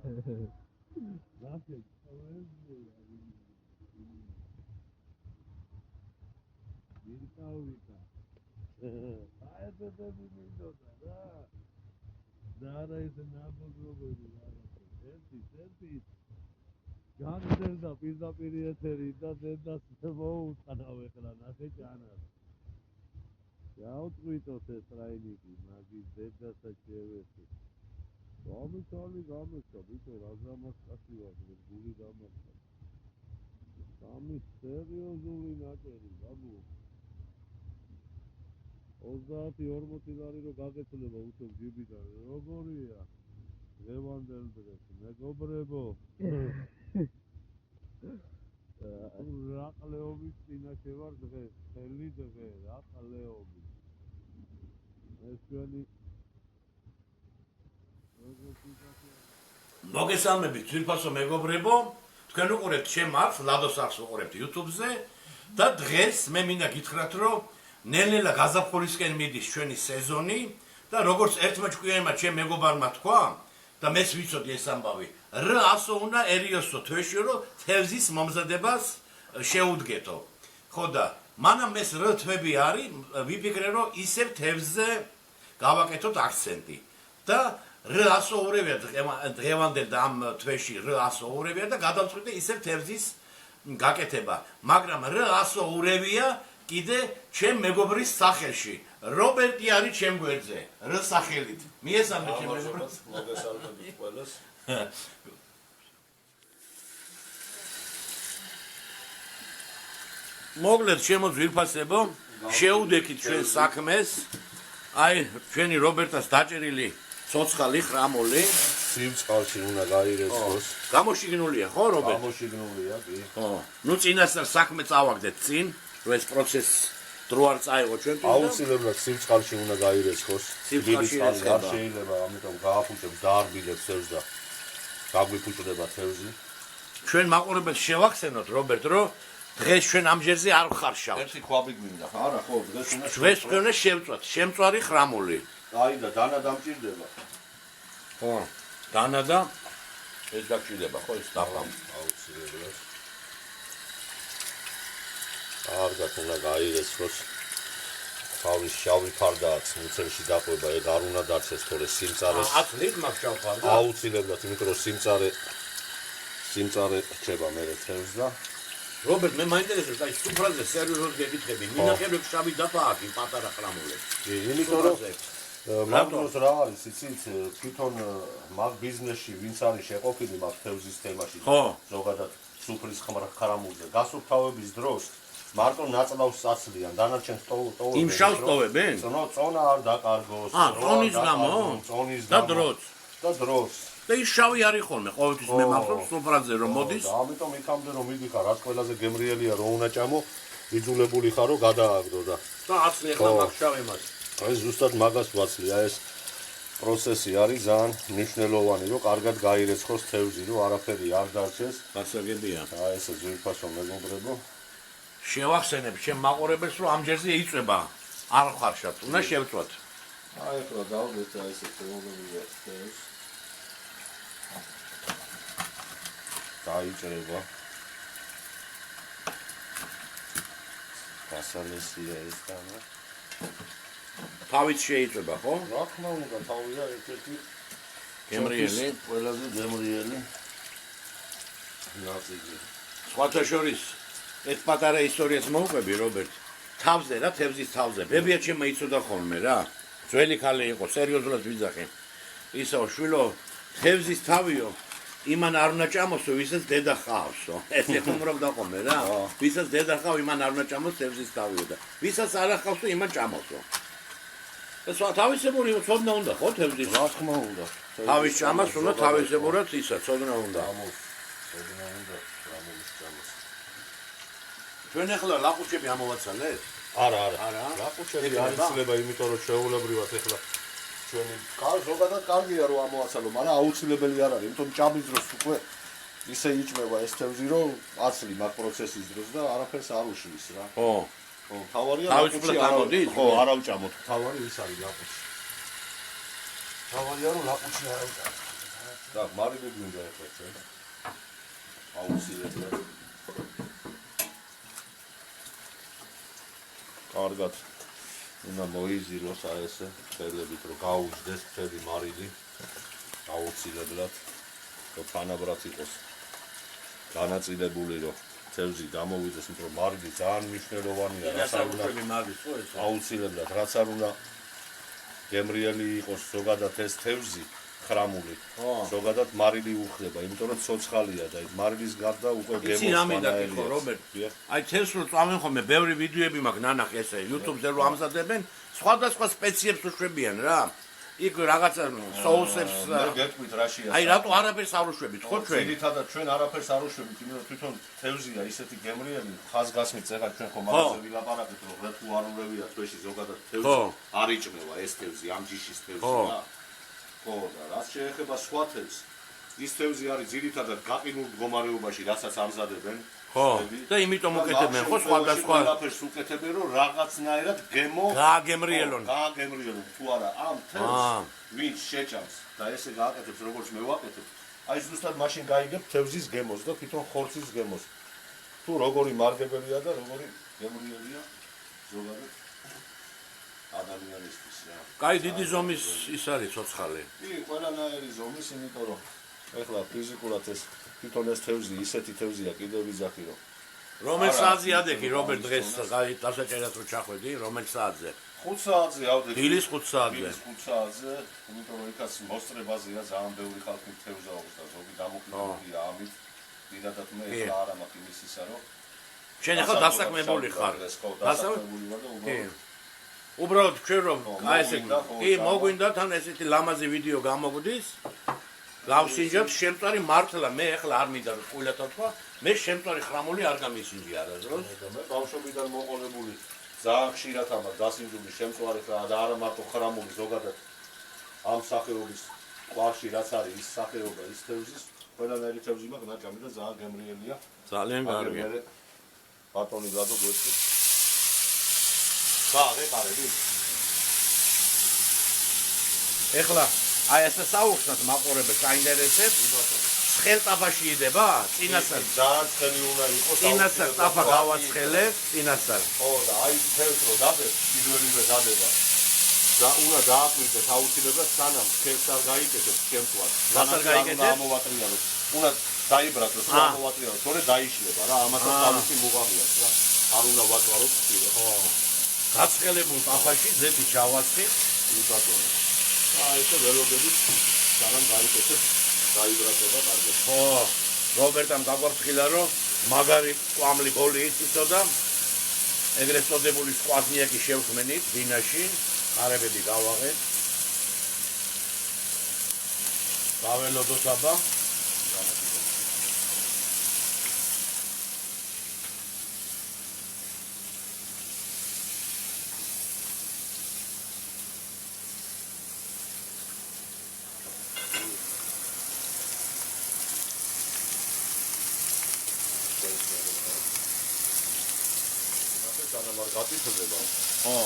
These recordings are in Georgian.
ნახე, ვირკავიკა. აეთები მინდოდა რა. და ეს ნაბოზრობები რა. ერთი განძელდა პირდაპირ ეთერი და დედას მოუწყნავ ეხლა ნახე ჭანას. გაუტყვიტოთ ეს რაინიკი, მაგის დედასაც შევეცი. გამიშა, ბიჭო, რა გამასკასი ვარ, გული გამასკა. სამი სერიოზული ნაკერი, ბაბუ. 30-40 ლარი რო გაგეცლება უთო ჯიბიდან, როგორია? ლევანდელ დღეს, მეგობრებო. რა ყლეობის წინაშე ვარ დღეს, ხელი დღე, რა ყლეობის. ეს ჩვენი მოგესალმებით ძვირფასო მეგობრებო, თქვენ უყურებთ ჩემ არხს, ლადოს არხს უყურებთ YouTube-ზე და დღეს მე მინდა გითხრათ, რომ ნელ-ნელა გაზაფხულისკენ მიდის ჩვენი სეზონი და როგორც ერთმა ჭკვიანმა ჩემ მეგობარმა თქვა და მეც ვიცოდი ეს ამბავი, რა ასო უნდაერიოსო თვეში, რომ თევზის მომზადებას შეუდგეთო. ხო და მანამ ეს რა თვები არის, ვიფიქრე, რომ ისევ თევზზე გავაკეთოთ აქცენტი და რა ასოურებია დღევანდელ და ამ თვეში რა ასოურებია და გადავწყვიტე ისევ თევზის გაკეთება, მაგრამ რა ასოურებია კიდე ჩემ მეგობრის სახელში. რობერტი არის ჩემ გვერდზე, რა სახელით. მიესალმე ჩემ მეგობრებს. მოგესალმებით ყველას. მოგლეთ ჩემო ძვირფასებო, შეუდექით ჩვენ საქმეს. აი, ჩვენი რობერტას დაჭერილი ცოცხალი ხრამული. სიმწყალში უნდა გაირეცხოს. გამოშიგნულია, ხო, რობერტ? გამოშიგნულია, კი. ხო. ნუ წინასწარ საქმე წავაგდეთ წინ, რომ ეს პროცესი დრო არ წაიღო ჩვენ. აუცილებლად სიმწყალში უნდა გაირეცხოს. სიმწყალში არ შეიძლება, ამიტომ გააფუჭებს, დაარბილებს თევზს და გაგვიფუჭდება თევზი. ჩვენ მაყურებელს შევახსენოთ, რობერტ, რომ დღეს ჩვენ ამ ჯერზე არ ვხარშავთ. ერთი ქვაბი გვინდა, ხო? არა, ხო, დღეს უნდა ჩვენს უნდა შევწვათ, შემწვარი ხრამული. აი და დანა დამჭირდება. ხო, დანა და ეს დაგჭირდება, ხო, ეს დაღამ. აუცილებლად. კარგად უნდა გაირეცხოს. თავის შავი ფარდაც მუცელში დაყვება, ეგ არ უნდა დარჩეს, თორე სიმწარეს. ათლით მაქვს შავ ფარდა. აუცილებლად, იმიტომ რომ სიმწარე რჩება მერე თევზს და რობერტ, მე მაინტერესებს, აი სუფრაზე სერიოზულად გეკითხები, მინახევრებს შავი დაფა აქვს იმ პატარა ხრამულებს. იმიტომ რომ მაგდროს რა არის, იცით, თვითონ მაგ ბიზნესში ვინც არის შეყოფილი მაგ თევზის თემაში, ზოგადად სუფრის ხრამულზე, გასუფთავების დროს მარტო ნაწლავს აცლიან, დანარჩენ ტოვებს. იმ შავს ტოვებენ? წონა არ დაკარგოს, წონის გამო? და დროც. და დროს. და ის შავი არის ხოლმე, ყოველთვის მე მახსოვს სუფრაზე რომ მოდის. ამიტომ იქამდე რომ მიდიხარ, რაც ყველაზე გემრიელია რომ უნდა ჭამო, იძულებული ხარ რომ გადააგდო და აცლი ახლა მაქვს შავი მას. აი ზუსტად მაგას ვაცლი, აი ეს პროცესი არის ძალიან მნიშვნელოვანი, რომ კარგად გაირეცხოს თევზი, რომ არაფერი არ დარჩეს. გასაგებია. აი ესე ძვირფასო მეგობრებო. შევახსენებ ჩემ მაყურებელს, რომ ამ ჯერზე იწვება. არ ვხარშავთ, უნდა შევწვათ. აი ახლა დავდეთ აი ესე თეოლოგია თევზს. დაიჭრება. გასალესია ეს დანა. თავით შეიწვება, ხო? რა თქმა უნდა, თავია ერთ-ერთი გემრიელი, ყველაზე გემრიელი ნაწილი. სხვათა შორის ეს პატარა ისტორიას მოვყვები, რობერტ. თავზე რა, თევზის თავზე. ბებია ჩემმა იცოდა ხოლმე რა. ძველი ქალი იყო, სერიოზულად ვიძახე. ისო, შვილო, თევზის თავიო. იმან არ უნდა ჭამოსო, ვისაც დედა ხავსო. ეს ეხმარებდა ხოლმე რა. ვისაც დედა ხავ, იმან არ უნდა ჭამოს თევზის თავიო და ვისაც არ ახავსო, იმან ჭამოსო. ეს თავისებური ცოდნა უნდა, ხო, თევზის? რა თქმა უნდა. თავის ჭამას უნდა თავისებურად ისა, ცოდნა უნდა. ცოდნა უნდა, რამოვის ჭამას. ჩვენ ახლა ლაყუჩები ამოვაცალეთ? არა. ლაყუჩები არ იცლება, იმიტომ რომ შეუულებრივად ახლა ჩვენი ზოგადად კარგია რომ ამოაცალო, მაგრამ აუცილებელი არ არის, იმიტომ ჭამის დროს უკვე ისე იჭმება ეს თევზი, რომ აცლი მაგ პროცესის დროს და არაფერს არ უშლის რა. ხო. ხო, თავარია ლაყუჩი გამოდის? ხო, არ ავჭამოთ. თავარი ის არის ლაყუჩი. თავარია რომ ლაყუჩი არ ავჭამოთ. და მარილი გვინდა ერთ-ერთ აუცილებლად კარგად უნდა მოიზიროს აი ესე ხელებით რომ გაუჯდეს მთელი მარილი აუცილებლად რომ თანაბრად იყოს განაწილებული რომ თევზი გამოვიდეს იმიტომ რომ მარილი ძალიან მნიშვნელოვანია რაც არ უნდა აუცილებლად რაც არ უნდა გემრიელი იყოს ზოგადად ეს თევზი ხრამული ზოგადად მარილი უხდება იმიტომ რომ ცოცხალია და მარილის გარდა უკვე გემოს მანაელია რობერტ აი თევზს რო წამენ ხოლმე ბევრი ვიდეოები მაქვს ნანახი ესე YouTube-ზე რო ამზადებენ სხვადასხვა სპეციებს უშვებიან რა იქ რაღაცა соусებს მე გეტყვით რაშია აი რატო არაფერს არ უშვებით ხო ჩვენ ძირითადად ჩვენ არაფერს არ უშვებით იმიტომ რომ თვითონ თევზია ისეთი გემრიელი ხაზგასმით ეხლა ჩვენ ხომ მაგაზე ვილაპარაკეთ რომ რა თუ არ ურევია თვეში ზოგადად თევზი არ იჭმევა ეს თევზი ამ ჯიშის თევზი რა ხო და რაც შეეხება სხვა თევზს ის თევზი არის ძირითადად გაყინულ მდგომარეობაში რასაც ამზადებენ ხო და იმიტომ უკეთებენ ხო სხვადასხვა არაფერს უკეთებენ რომ რაღაცნაირად გემო გააგემრიელონ თუ არა ამ თევზს ვინც შეჭამს და ესე გააკეთებს როგორც მე ვაკეთებ აი ზუსტად მაშინ გაიგებ თევზის გემოს და თვითონ ხორცის გემოს თუ როგორი მარგებელია და როგორი გემრიელია ზოგადად ადამიანისთვის რა კაი დიდი ზომის ის არის ცოცხალი კი ყველანაირი ზომის იმიტომ რომ ეხლა ფიზიკურად ეს თვითონ ეს თევზი ისეთი თევზია კიდევ ვიზახი რომ რომელ საათზე ადექი რობერტ დღეს დასაჭერად რო ჩახვედი რომელ საათზე 5 საათზე ავდექი დილის 5 საათზე დილის 5 საათზე იმიტომ რომ იქაც მოსწრებაზეა ძალიან ბევრი ხალხი თევზაობს და ზოგი დამოკიდებულია ამით პირადად მე ეხლა არ ამაქვს იმისისა რომ შენ ახლა დასაქმებული ხარ დასაქმებული ვარ და უბრალოდ ჩვენ რომ აი ესე კი მოგვინდა თან ესეთი ლამაზი ვიდეო გამოგვდის გავსინჯოთ შემწარი მართლა მე ახლა არ მინდა რომ ყვილათა თქვა მე შემწარი ხრამული არ გამისინჯი არასდროს მე ბავშვობიდან მოყოლებული ძალიან ხშირად ამას დასინჯული შემწარი და არა მარტო ხრამული ზოგადად ამ სახეობის ყვარში რაც არის ის სახეობა ის თევზის ყველანაირი თევზი მაქვს ნაჭამი და ძალიან გემრიელია ძალიან კარგია ბატონი ლადო გვეცით გააღებარები ეხლა აი ესე საუბრობთ მაყურებელს აინტერესებს ცხელტაფაში იდება წინასწარ ძალიან ცხელი უნდა იყოს წინასწარ ტაფა გავაცხელებ წინასწარ ხო და აი თევზს რო დადეს პირველივე დადება და უნდა დააკვირდეს აუცილებლად სანამ თევზს არ გაიკეთებს შემთხვევით რას არ გაიკეთებს ამოვატრიალოს უნდა დაიბრატოს რა ამოვატრიალოს თორე დაიშლება რა ამასაც თავისი მუღამია რა არ უნდა ვატყაროთ ხშირად ხო გაცხელებულ ტაფაში ზეთი ჩავაცხი ბატონო აი ეს ველოდებით სანამ გაიკეთებს დაიბრატება კარგად ხო რობერტამ გაგვარცხილა რომ მაგარი კვამლი ბოლი იცოდა ეგრეთ წოდებული სყვაზნიაკი შევქმენით დინაში არებები გავაღეთ გაველოდოთ აბა გატიფდება. ხო.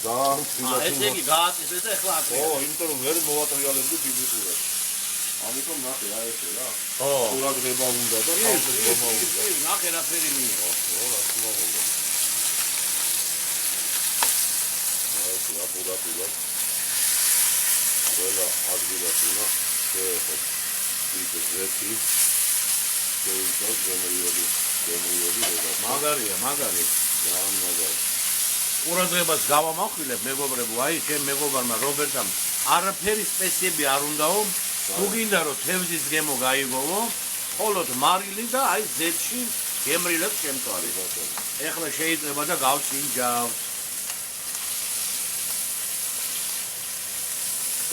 ძალიან ესე იგი გააწესეს და ეხლა აკრია. ხო, იმიტომ რომ ვერ მოვატრიალებდი ფიზიკურად. ამიტომ ნახე აი ესე რა. ხო. ყურადღება უნდა და თავზე მომაუდა. ნახე რა ფერი მიიღო. ხო, რა თქმა უნდა. აი ეს რა ყურადღება. ყველა ადგილას უნდა შეეხო. ის ზეთი. შეიძლება გემრიელი მაგარია, მაგარი. ძალიან მაგარი. ყურადღებას გავამახვილებ მეგობრებო, აი ჩემ მეგობარმა რობერტამ არაფერი სპეციები არ უნდაო, თუ გინდა რომ თევზის გემო გაიგოვო, მხოლოდ მარილი და აი ზეთში გემრიელად შემწვარი. ეხლა შეიძლება და გავსინჯავთ.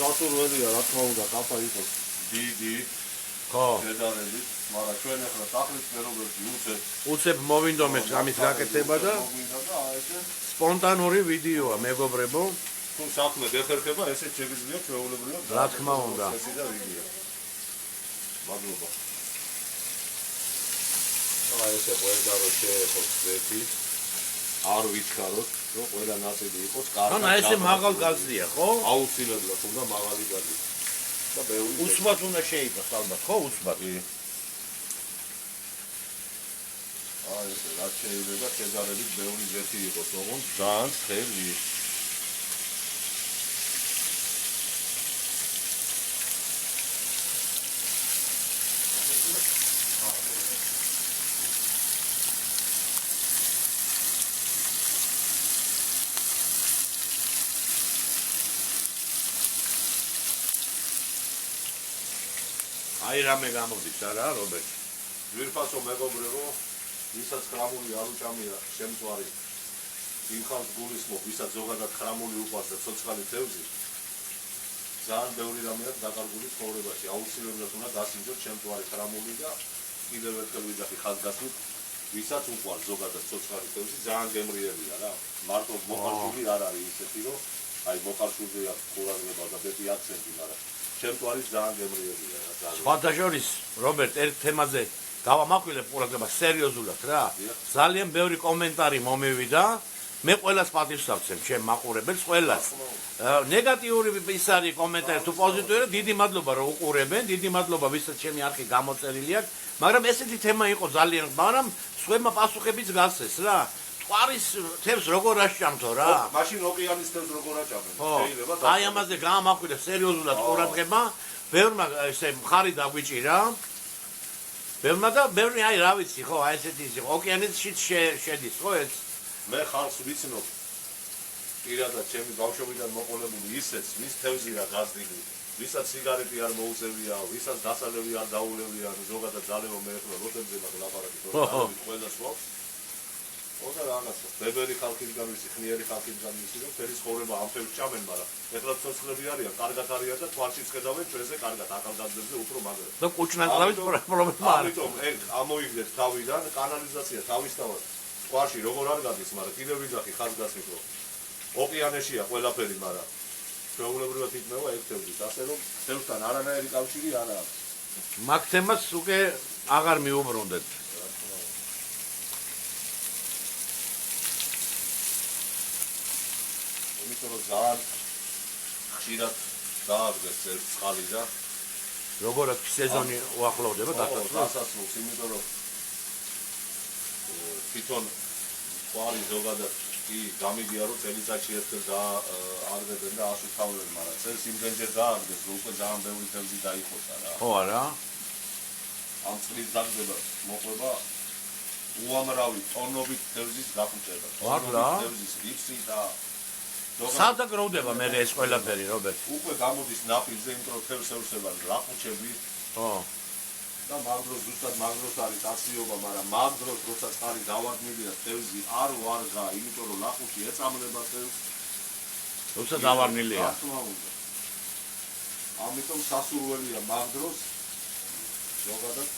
გასურველია რა თქმა უნდა კაფა იყოს დიდი ხო დედალებით, მაგრამ ჩვენ ახლა სახლის მერობებში უცებ მოვინდომეთ ამის გაკეთება და სპონტანური ვიდეოა მეგობრებო. თუ საქმე გეხერხება, ესე შეგიძლია ჩვეულებრივად. რა თქმა უნდა. ესე და ვიდეო. მადლობა. აი ესე ყველა რო შეეხოს ზეთი, არ ვიჩქაროთ, რომ ყველა ნაწილი იყოს კარგი. ანუ ესე მაღალ გაზია, ხო? აუცილებლად უნდა მაღალი გაზი. და ბევრი უცბად უნდა შეიტოს ალბათ, ხო, უცბად. აი ეს რაც შეიძლება შედარებით ბევრი ზეთი იყოს, ოღონდ ძალიან ცხელი. აი რამე გამოდის არა, რობერტ? ძვირფასო მეგობრებო, ვისაც ხრამული არ უჭამია შემწვარი, იმ ხალხს გულისხმობ, ვისაც ზოგადად ხრამული უყვარს და ცოცხალი თევზი, ძალიან ბევრი რამე აქვს დაკარგული ცხოვრებაში. აუცილებლად უნდა დასინჯოთ შემწვარი ხრამული და კიდევ ერთხელ ვიძახი ხაზგასმით, ვისაც უყვარს ზოგადად ცოცხალი თევზი, ძალიან გემრიელია რა. მარტო მოხარშული არ არის ისეთი, რომ აი მოხარშული აქვს ყურადღება და მეტი აქცენტი, მაგრამ შემწვარი ძალიან გემრიელია რა. სხვათა შორის, რობერტ, ერთ თემაზე გავამახვილებ ყურადღებას სერიოზულად რა. ძალიან ბევრი კომენტარი მომევიდა. მე ყველას პატივს ავცემ, ჩემ მაყურებელს ყველას. ნეგატიური ის არის კომენტარი თუ პოზიტიური, დიდი მადლობა რომ უყურებენ, დიდი მადლობა ვისაც ჩემი არხი გამოწერილი აქვს, მაგრამ ესეთი თემა იყო ძალიან, მაგრამ სხვებმა პასუხებიც გასცეს რა. ტყარის თევზს როგორ აღჭამთო რა? მაშინ ოკეანის თევზს როგორ აჭამენ? შეიძლება აი ამაზე გავამახვილებ სერიოზულად ყურადღება. ბევრმა ესე მხარი დაგვიჭირა. ბევრმა და ბევრი აი რა ვიცი ხო, აი ესეთი ის იყო. ოკეანეშიც შედის ხო ეს? მე ხალხს ვიცნობ პირადად ჩემი ბავშვობიდან მოყოლებული ისეც, ვის თევზი რა გაზრდილი, ვისაც სიგარეტი არ მოუწევია, ვისაც დასალევი არ დაულევია, ზოგადად ძალეო მე ახლა როთებზე მაგ ლაპარაკი თორემ ყველას გვაქვს. ოდა რაღაცა, ბებერი ხალხისგან ვიცი, ხნიერი ხალხისგან ვიცი, რომ ფერი ცხოვრება ამ თევზს ჭამენ, მაგრამ ეხლა ცოცხლები არიან, კარგად არიან და თვალშიც ხედავენ ჩვენზე კარგად, ახალგაზრდებზე უფრო მაგრად. და კუჩნაკლავით პრობლემა არის. ამიტომ ეგ ამოიგდეთ თავიდან, კანალიზაცია თავისთავად ტყუაში როგორ არ გადის, მაგრამ კიდევ ვიძახი ხაზგასმით, რომ ოკეანეშია ყველაფერი, მაგრამ ჩვეულებრივად იქნება ეგ თევზით, ასე რომ თევზთან არანაირი კავშირი არ აქვს. მაგ თემას უკვე აღარ მიუბრუნდეთ. იმიტომ რომ ძალიან ხშირად დააგდეს ეს წყალი და როგორ აქვს სეზონი უახლოვდება დასასრულს, იმიტომ რომ თვითონ ყვარი ზოგადად კი გამიგია რომ წელიწადში ერთხელ დააგდებენ და აშუთავებენ, მაგრამ წელს იმდენჯერ დააგდეს, რომ უკვე ძალიან ბევრი თევზი დაიხოცა რა. ხო არა? ამ წლის დაგდება მოყვება უამრავი ტონობით თევზის გაფუჭება. მართლა? თევზის გიფსი და სადა გროვდება მე ეს ყველაფერი, რობერტ? უკვე გამოდის ნაპირზე, იმიტომ რომ თევზსევრსება ლაყუჩები. ხო. და მაგ დროს ზუსტად მაგ დროს არის აციობა, მაგრამ მაგ დროს როცა წყალი დავარდნილია, თევზი არ ვარგა, იმიტომ რომ ლაყუჩი ეწამლება თევზს. როცა დავარდნილია. ამიტომ სასურველია მაგ დროს ზოგადად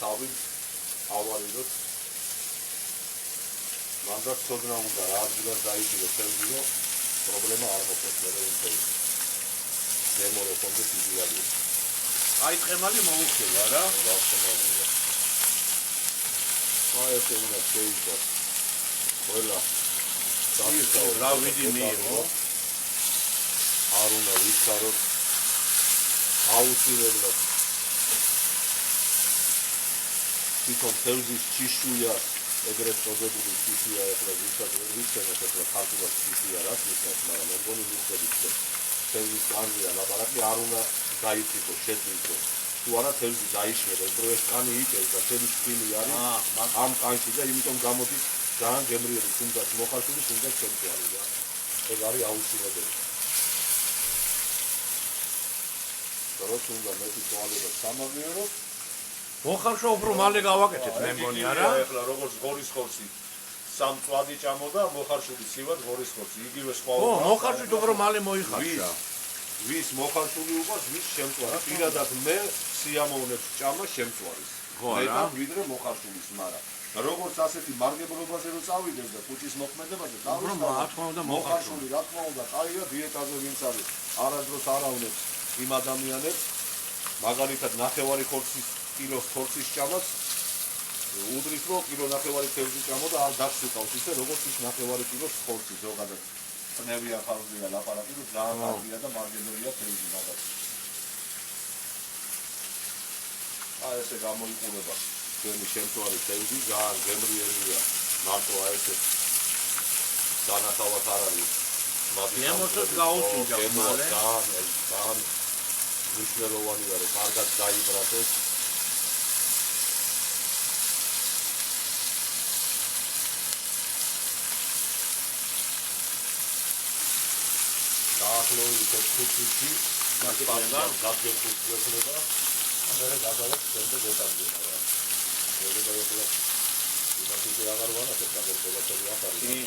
თავი ავარიდოთ. მანდაც ცოდნა უნდა რა ადგილას დაიჭიროს თევზი, რომ პრობლემა არ მოხდეს, მე რომ თევზი. დემორო კონდეს იდეალია. აი თხემალი მოუხდება რა? გავხსენებია. აი ესე უნდა შეიჭრას. ყველა რა ვიდი მიიღო? არ უნდა ვიცაროთ. აუცილებლად. თვითონ თევზის ჩიშუია, ეგრეთ წოდებული ჩიშუია ეხლა ზუსტად ვერ ვიცხენოთ, ეხლა ხალხურად ჩიშუია რაც ნიშნავს, მაგრამ მე მგონი ვიცოდით, რომ თევზის კანია ლაპარაკი არ უნდა გაიწიკოს, შეწვიდოს. თუ არა თევზი დაიშვება, იმ დროს კანი იკეს და თევზის ფილი არის ამ კანში და იმიტომ გამოდის ძალიან გემრიელი, თუნდაც მოხარშული, თუნდაც შემწვარი რა. ეგ არის აუცილებელი. როგორც უნდა მეტი თვალება სამაგიეროთ. მოხარშვა უფრო მალე გავაკეთეთ მე მგონი არა? ეხლა როგორც ღორის ხორცი სამწვადი ჭამოდა, მოხარშული ცივად ღორის ხორცი, იგივე სხვა ო, მოხარშვით უფრო მალე მოიხარშა. ვის მოხარშული უყვარს, ვის შემწვარი. პირადად მე სიამოვნებს ჭამა შემწვარის. ხო არა? მეტად ვიდრე მოხარშულის, მაგრამ როგორც ასეთი მარგებლობაზე რომ წავიდეს და კუჭის მოქმედებაზე თავისთავად მოხარშული, რა თქმა უნდა, ყავია დიეტაზე ვინც არის, არადროს არავნებს იმ ადამიანებს, მაგალითად ნახევარი კილოს ხორცის ჭამას უდრის რომ კილო ნახევარი თევზი ჭამო და არ დაგსუკავს ისე როგორც ის ნახევარი კილოს ხორცი ზოგადად წნევია ხალხია ლაპარაკი რომ ძალიან კარგია და მარგებელია თევზი მაგას ესე გამოიყურება ჩვენი შემთხვევით თევზი ძალიან გემრიელია მარტო აი ესე განათავად არ არის ემოცებს გაუჩინჯავ მალე ძალიან მნიშვნელოვანია რომ კარგად დაიბრატოს დაახლოებით 5 წუთი გასპარდა გაგეფუძნება ამერე გადავეც შემდეგ ეტაპდება რა შეიძლება ეხლა იმაში აღარ ვანახებ გაგეფუძება ახალი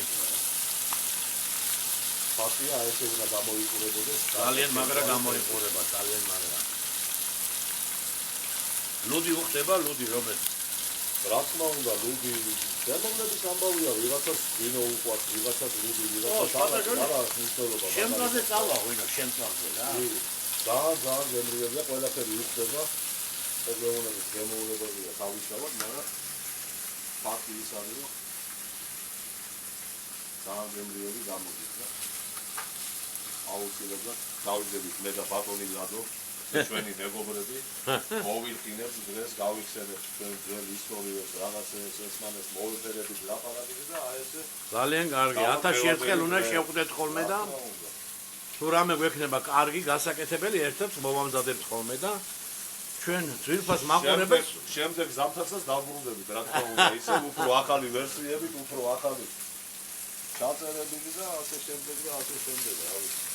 ფასია ესე უნდა გამოიყურებოდეს ძალიან მაგრა გამოიყურება ძალიან მაგრა ლუდი უხდება ლუდი რომელი რა თქმა უნდა ლუდი დემონების ამბავია ვიღაცას ვინო უყვარს ვიღაცას ლუდი ვიღაცას არა მნიშვნელობა შემდგაზე წავა ვინო შემდგაზე რა ძალიან გემრიელია ყველაფერი უხდება ეგრეონების გემოვნებებია თავისთავად მაგრამ ფაქტი ის არის რომ ძალიან გემრიელი გამოდის რა აუცილებლად დავიძებით მე და ბატონი ლადო ჩვენი მეგობრები მოვიხინებთ დღეს გავიხსენებთ ჩვენ ძველ ისტორიებს რაღაცებს ესმანეს მოვიფერებით ლაპარაკი და აი ესე ძალიან კარგი 1000 ერთხელ უნდა შევხვდეთ ხოლმე და თუ რამე გვექნება კარგი გასაკეთებელი ერთად მოვამზადებთ ხოლმე და ჩვენ ძვირფას მაყურებელს შემდეგ ზამთარსაც დავბრუნდებით რა თქმა უნდა ისე უფრო ახალი ვერსიებით უფრო ახალი ჩაწერებები და ასე შემდეგ რა ვიცი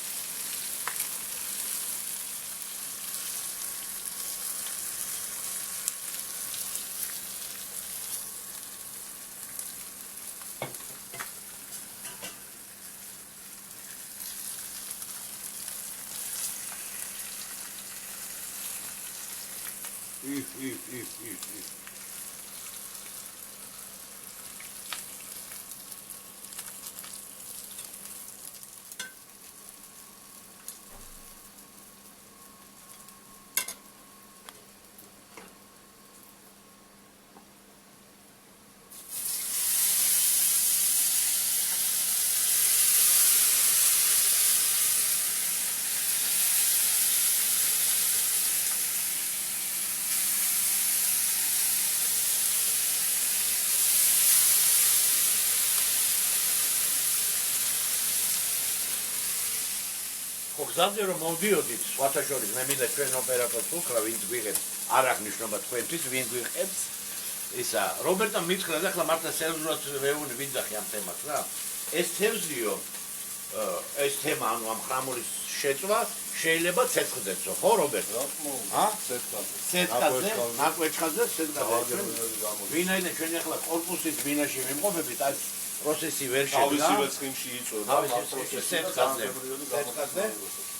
გზაზე რომ მოვდიოდით სხვათა შორის მე მინდა ჩვენ ოპერატორს ვუქრა ვინც გვიღებს არ აქვს მნიშვნელობა თქვენთვის ვინ გვიღებს ისა რობერტამ მითხრა და ახლა მართლა სერიოზულად ვეუბნები ვინძახი ამ თემას რა ეს თევზიო ეს თემა ანუ ამ ხრამულის შეწვა შეიძლება ცეცხლზეცო ხო რობერტ ცეცხლზე ნაკვეჭხაზე ცეცხლზე ვინაიდან ჩვენ ახლა კორპუსის ბინაში ვიმყოფებით აი პროცესი ვერ შედგა. თავისივე ცხიმში იწვება სეტკაზე.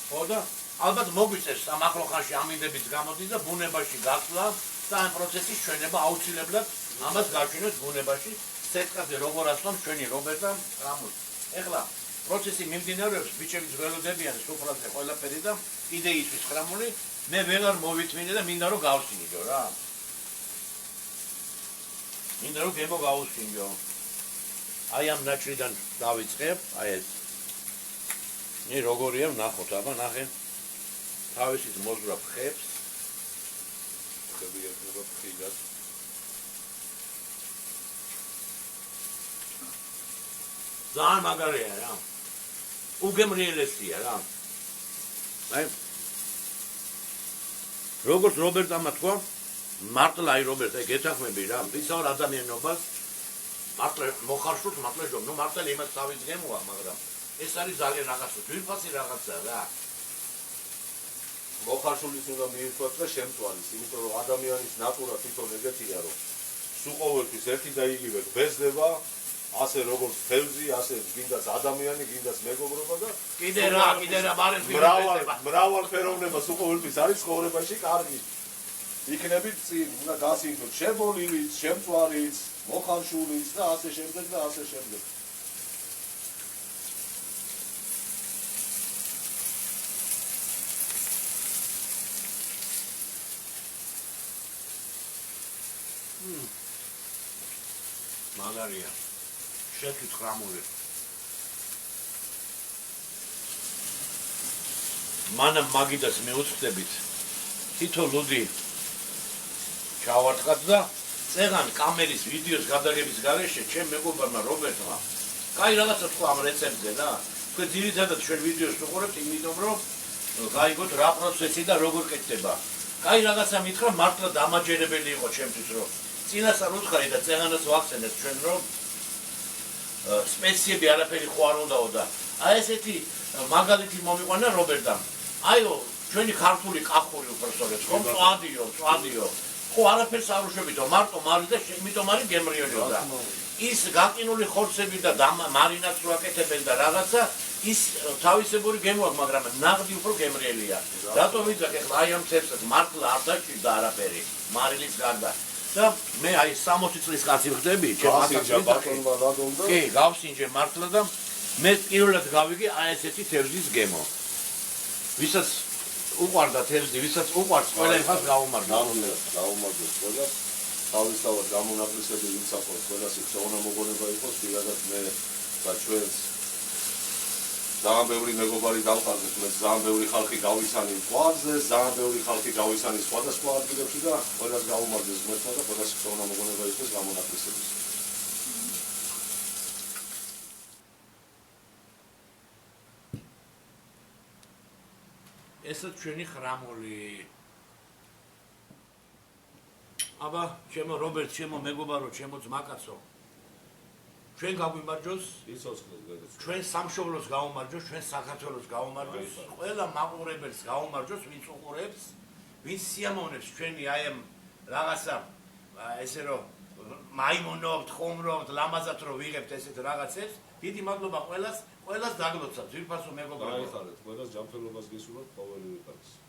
ხო და ალბათ მოგვიწევს ამ ახლო ხანში ამინდებით გამოდის და ბუნებაში გასვლა და ამ პროცესის ჩვენება აუცილებლად ამას გავჩინოთ ბუნებაში სეტკაზე როგორ ასწავლთ ჩვენი რობერტა რამოს. ეხლა პროცესი მიმდინარეობს ბიჭების ველოდებიან სუფრაზე ყველაფერი და კიდე იწვის ხრამული მე ვეღარ მოვითმინე და მინდა რომ გავსინჯო რა. მინდა რომ გემო გავუსინჯო. აი ამ ნაჭრიდან დავიწყებ, აი ეს. ნი როგორია ვნახოთ, აბა ნახე. თავისით მოზრა ფხებს. ხები ერთობა ფხილად. ძალიან მაგარია რა. უგემრიელესია რა. აი როგორც რობერტამ თქვა, მართლა აი რობერტ, აი გეთახმები რა, ვისაურ ადამიანობას მართლა მოხარშულს მართლა ჯობ, ნუ მართლა იმას თავის გემოა, მაგრამ ეს არის ძალიან რაღაცა, ძვირფასი რაღაცა რა. მოხარშულის უნდა მიირთვათ და შემწვარის, იმიტომ რომ ადამიანის ნატურა თვითონ ეგეთია, რომ სულ ყოველთვის ერთი და იგივე გბეზდება, ასე როგორც თევზი, ასე გინდას ადამიანი, გინდას მეგობრობა და კიდე რა მარეს ვიღებდება. მრავალფეროვნება სულ ყოველთვის არის ცხოვრებაში კარგი. იქნებით წინ, უნდა გასინჯოთ შემბოლივიც, შემწვარიც, მოხარშულიც და ასე შემდეგ და ასე შემდეგ. მაგარია. შეკით ხრამული. მანამ მაგიდას მეუწყდებით. თითო ლუდი ჩავარტყათ და წეღან კამერის ვიდეოს გადაღების გარეშე ჩემ მეგობარმა რობერტმა კაი რაღაცა თქვა ამ რეცეპტზე და თქვენ ძირითადად ჩვენ ვიდეოს ვუყურებთ იმიტომ რომ გაიგოთ რა პროცესი და როგორ კეთდება. კაი რაღაცა მითხრა მართლა დამაჯერებელი იყო ჩემთვის რომ წინასწარ უცხარი და წეღანაც ვახსენეთ ჩვენ რომ სპეციები არაფერი ხო არ უნდაო და აი ესეთი მაგალითი მომიყვანა რობერტამ. აიო ჩვენი ქართული კახური უბრალოდ ხომ წვადიო ხო არაფერს არ უშვებიდო მარტო მარი და იმიტომ არის გემრიელიო და ის გაკინული ხორცები და მარინადს რო აკეთებენ და რაღაცა ის თავისებური გემოაქვს მაგრამ ნაღდი უფრო გემრიელია რატომ ვიძახ ეხლა აი ამ ცეცხლს მართლა არ დაჭირდა არაფერი მარილის გარდა და მე აი 60 წლის კაცი ვხდები კი გავსინჯე მართლა და მე პირველად გავიგე აი ესეთი თევზის გემო ვისაც უყვარდა თევზი, ვისაც უყვარს ყველა ხას გაუმარჯოს. გაუმარჯოს ყველა. თავისთავად გამონაკლისები ვიცახოთ, ყველას იქცეონა მოგონება იყოს, პირადად მე და ჩვენს ძალიან ბევრი მეგობარი დავყარდეთ, მე ძალიან ბევრი ხალხი გავიცანი ყვარზე, ძალიან ბევრი ხალხი გავიცანი სხვადასხვა ადგილებში და ყველას გაუმარჯოს ღმერთმა და ყველას იქცეონა მოგონება იყოს გამონაკლისების. ესა ჩვენი ხრამული. აბა, ჩემო რობერტ, ჩემო მეგობარო, ჩემო ძმაკაცო. ჩვენ გაგვიმარჯოს, ჩვენ სამშობლოს გაუმარჯოს, ჩვენ საქართველოს გაუმარჯოს, ყველა მაყურებელს გაუმარჯოს, ვინც უყურებს, ვინც სიამოვნებს ჩვენი აი ამ რაღაცა ესე რომ მაიმონობთ, ხომრობთ, ლამაზად რომ ვიღებთ ესეთ რაღაცებს. დიდი მადლობა ყველას დაგლოცავთ, ძვირფასო მეგობრებო. გაიხარეთ, ყველას ჯანმრთელობას გისურვებთ ყოველივე კაცს.